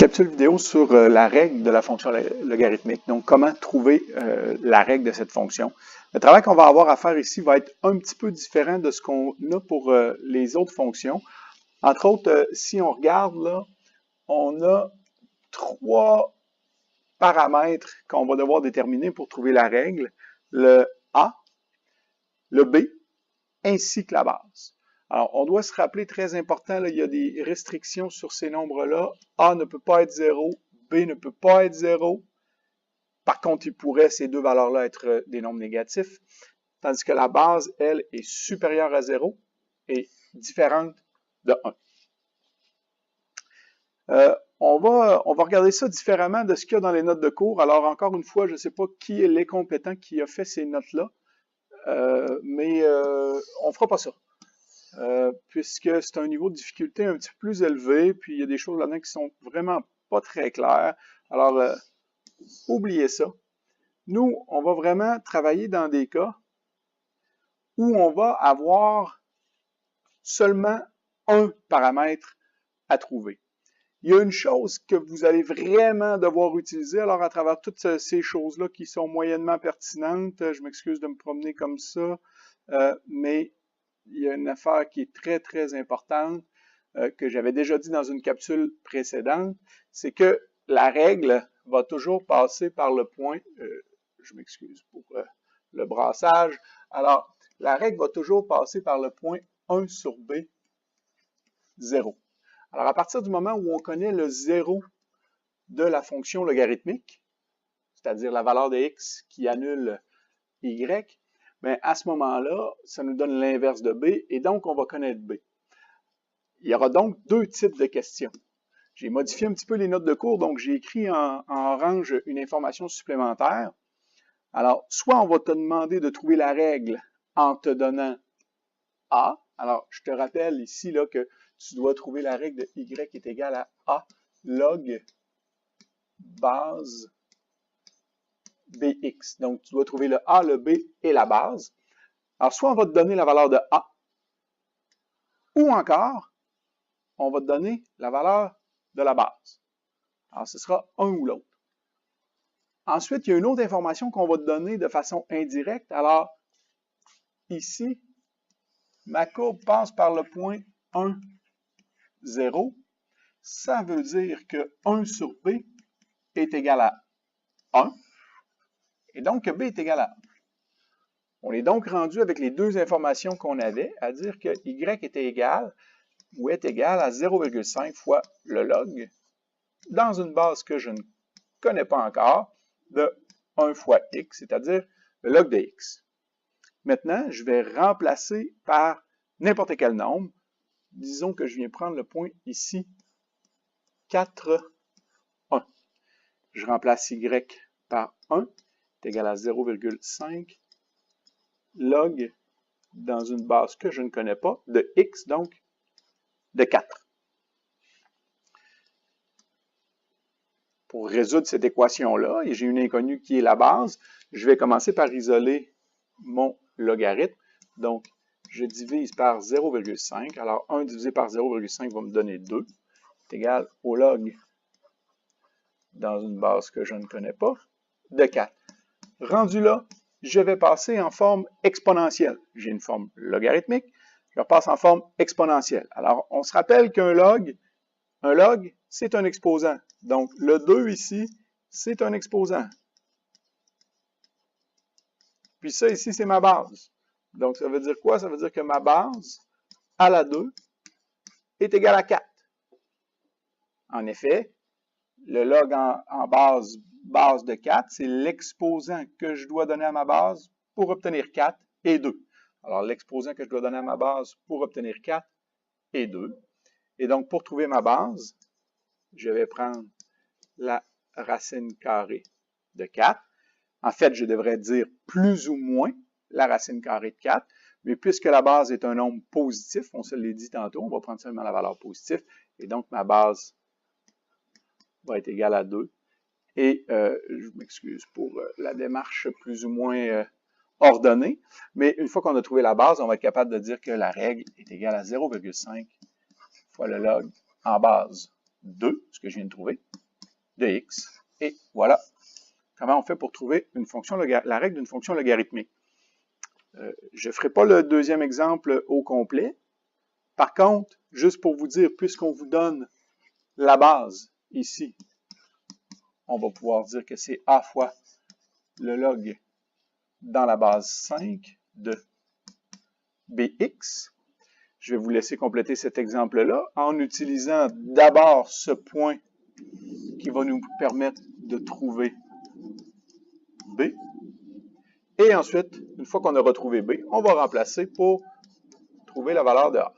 Capsule vidéo sur la règle de la fonction logarithmique. Donc, comment trouver la règle de cette fonction. Le travail qu'on va avoir à faire ici va être un petit peu différent de ce qu'on a pour les autres fonctions. Entre autres, si on regarde là, on a trois paramètres qu'on va devoir déterminer pour trouver la règle. Le A, le B, ainsi que la base. Alors, on doit se rappeler, très important, là, il y a des restrictions sur ces nombres-là. A ne peut pas être 0, B ne peut pas être 0. Par contre, il pourrait, ces deux valeurs-là, être des nombres négatifs, tandis que la base, elle, est supérieure à 0 et différente de 1. On va regarder ça différemment de ce qu'il y a dans les notes de cours. Alors, encore une fois, je ne sais pas qui est l'incompétent qui a fait ces notes-là, mais on ne fera pas ça. Puisque c'est un niveau de difficulté un petit peu plus élevé, puis il y a des choses là-dedans qui sont vraiment pas très claires. Alors, oubliez ça. Nous, on va vraiment travailler dans des cas où on va avoir seulement un paramètre à trouver. Il y a une chose que vous allez vraiment devoir utiliser, alors à travers toutes ces choses-là qui sont moyennement pertinentes, je m'excuse de me promener comme ça, mais il y a une affaire qui est très, très importante, que j'avais déjà dit dans une capsule précédente, c'est que la règle va toujours passer par le point, je m'excuse pour le brassage, alors la règle va toujours passer par le point 1 sur B, 0. Alors à partir du moment où on connaît le 0 de la fonction logarithmique, c'est-à-dire la valeur de x qui annule y, bien, à ce moment-là, ça nous donne l'inverse de B, et donc on va connaître B. Il y aura donc deux types de questions. J'ai modifié un petit peu les notes de cours, donc j'ai écrit en orange une information supplémentaire. Alors, soit on va te demander de trouver la règle en te donnant A. Alors, je te rappelle ici là, que tu dois trouver la règle de y est égale à A log base bx. Donc, tu dois trouver le A, le B et la base. Alors, soit on va te donner la valeur de A, ou encore, on va te donner la valeur de la base. Alors, ce sera un ou l'autre. Ensuite, il y a une autre information qu'on va te donner de façon indirecte. Alors, ici, ma courbe passe par le point 1, 0. Ça veut dire que 1 sur B est égal à 1. Et donc, B est égal à 1. On est donc rendu avec les deux informations qu'on avait, à dire que Y était égal ou est égal à 0,5 fois le log dans une base que je ne connais pas encore de 1 fois x, c'est-à-dire le log de x. Maintenant, je vais remplacer par n'importe quel nombre. Disons que je viens prendre le point ici, 4, 1. Je remplace y par 1, est égal à 0,5 log dans une base que je ne connais pas, de x, donc de 4. Pour résoudre cette équation-là, et j'ai une inconnue qui est la base, je vais commencer par isoler mon logarithme. Donc, je divise par 0,5. Alors, 1 divisé par 0,5 va me donner 2. C'est égal au log dans une base que je ne connais pas, de 4. Rendu là, je vais passer en forme exponentielle. J'ai une forme logarithmique, je passe en forme exponentielle. Alors, on se rappelle qu'un log, c'est un exposant. Donc, le 2 ici, c'est un exposant. Puis ça ici, c'est ma base. Donc, ça veut dire quoi? Ça veut dire que ma base, à la 2, est égale à 4. En effet, le log en base de 4, c'est l'exposant que je dois donner à ma base pour obtenir 4 et 2. Alors, l'exposant que je dois donner à ma base pour obtenir 4 et 2. Et donc, pour trouver ma base, je vais prendre la racine carrée de 4. En fait, je devrais dire plus ou moins la racine carrée de 4. Mais puisque la base est un nombre positif, on se l'a dit tantôt, on va prendre seulement la valeur positive. Et donc, ma base va être égale à 2. Et je m'excuse pour la démarche plus ou moins ordonnée. Mais une fois qu'on a trouvé la base, on va être capable de dire que la règle est égale à 0,5 fois le log en base 2, ce que je viens de trouver, de x. Et voilà comment on fait pour trouver une fonction la règle d'une fonction logarithmique. Je ne ferai pas le deuxième exemple au complet. Par contre, juste pour vous dire, puisqu'on vous donne la base ici, on va pouvoir dire que c'est a fois le log dans la base 5 de bx. Je vais vous laisser compléter cet exemple-là en utilisant d'abord ce point qui va nous permettre de trouver b. Et ensuite, une fois qu'on a retrouvé b, on va remplacer pour trouver la valeur de a.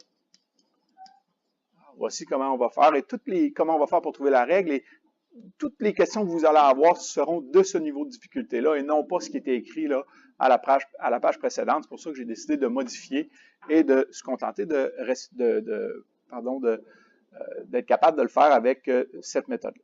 Voici comment on va faire et comment on va faire pour trouver la règle. Et toutes les questions que vous allez avoir seront de ce niveau de difficulté-là et non pas ce qui était écrit là, à la page précédente. C'est pour ça que j'ai décidé de modifier et de se contenter d'être capable de le faire avec cette méthode-là.